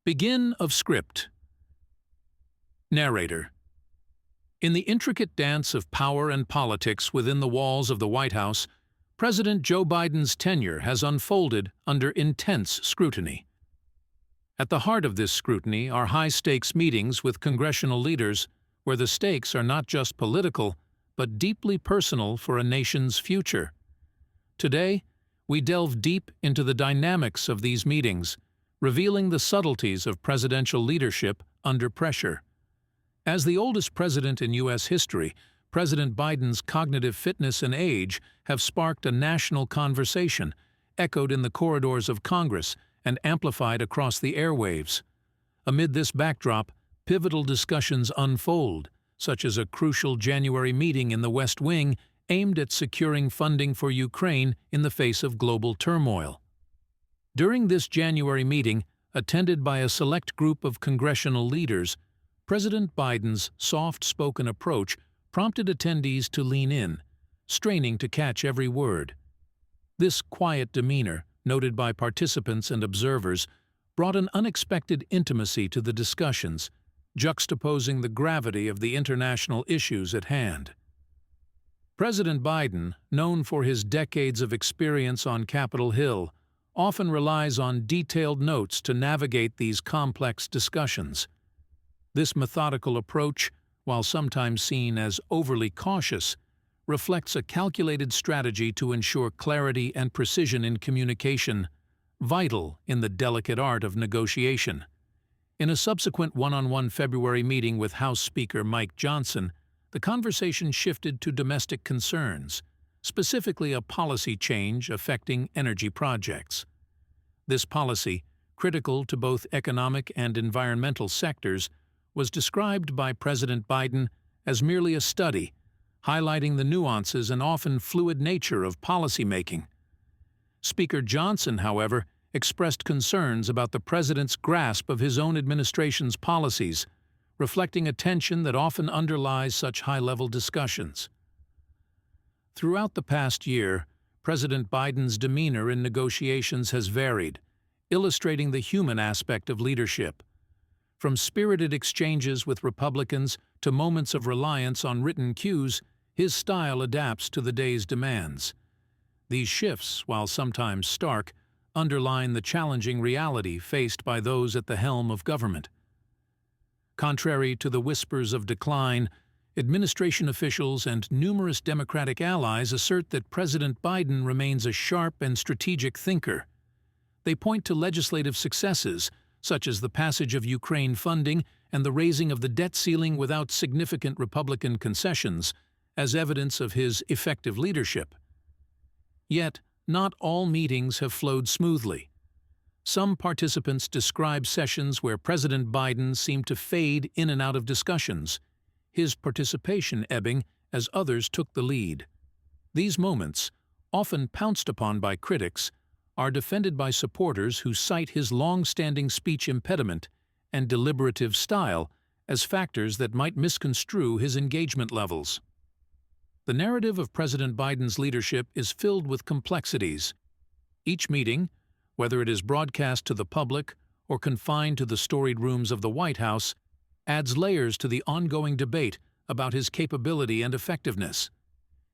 Begin of script. Narrator. In the intricate dance of power and politics within the walls of the White House, President Joe Biden's tenure has unfolded under intense scrutiny. At the heart of this scrutiny are high-stakes meetings with congressional leaders, where the stakes are not just political, but deeply personal for a nation's future. Today, we delve deep into the dynamics of these meetings, revealing the subtleties of presidential leadership under pressure. As the oldest president in U.S. history, President Biden's cognitive fitness and age have sparked a national conversation, echoed in the corridors of Congress and amplified across the airwaves. Amid this backdrop, pivotal discussions unfold, such as a crucial January meeting in the West Wing aimed at securing funding for Ukraine in the face of global turmoil. During this January meeting, attended by a select group of congressional leaders, President Biden's soft-spoken approach prompted attendees to lean in, straining to catch every word. This quiet demeanor, noted by participants and observers, brought an unexpected intimacy to the discussions, juxtaposing the gravity of the international issues at hand. President Biden, known for his decades of experience on Capitol Hill, often relies on detailed notes to navigate these complex discussions. This methodical approach, while sometimes seen as overly cautious, reflects a calculated strategy to ensure clarity and precision in communication, vital in the delicate art of negotiation. In a subsequent one-on-one February meeting with House Speaker Mike Johnson, the conversation shifted to domestic concerns, specifically a policy change affecting energy projects. This policy, critical to both economic and environmental sectors, was described by President Biden as merely a study, highlighting the nuances and often fluid nature of policymaking. Speaker Johnson, however, expressed concerns about the president's grasp of his own administration's policies, reflecting a tension that often underlies such high-level discussions. Throughout the past year, President Biden's demeanor in negotiations has varied, illustrating the human aspect of leadership. From spirited exchanges with Republicans to moments of reliance on written cues, his style adapts to the day's demands. These shifts, while sometimes stark, underline the challenging reality faced by those at the helm of government. Contrary to the whispers of decline, administration officials and numerous Democratic allies assert that President Biden remains a sharp and strategic thinker. They point to legislative successes, such as the passage of Ukraine funding and the raising of the debt ceiling without significant Republican concessions, as evidence of his effective leadership. Yet, not all meetings have flowed smoothly. Some participants describe sessions where President Biden seemed to fade in and out of discussions, his participation ebbing as others took the lead. These moments, often pounced upon by critics, are defended by supporters who cite his long-standing speech impediment and deliberative style as factors that might misconstrue his engagement levels. The narrative of President Biden's leadership is filled with complexities. Each meeting, whether it is broadcast to the public or confined to the storied rooms of the White House, adds layers to the ongoing debate about his capability and effectiveness.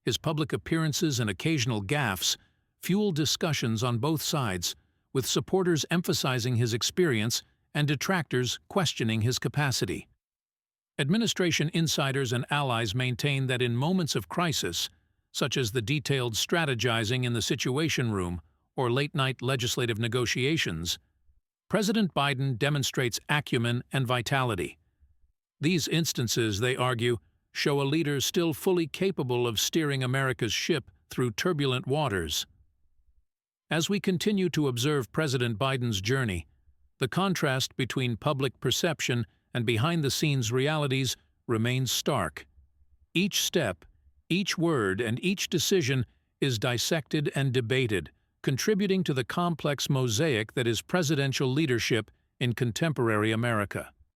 His public appearances and occasional gaffes fuel discussions on both sides, with supporters emphasizing his experience and detractors questioning his capacity. Administration insiders and allies maintain that in moments of crisis, such as the detailed strategizing in the Situation Room or late-night legislative negotiations, President Biden demonstrates acumen and vitality. These instances, they argue, show a leader still fully capable of steering America's ship through turbulent waters. As we continue to observe President Biden's journey, the contrast between public perception and behind-the-scenes realities remains stark. Each step, each word, and each decision is dissected and debated, contributing to the complex mosaic that is presidential leadership in contemporary America.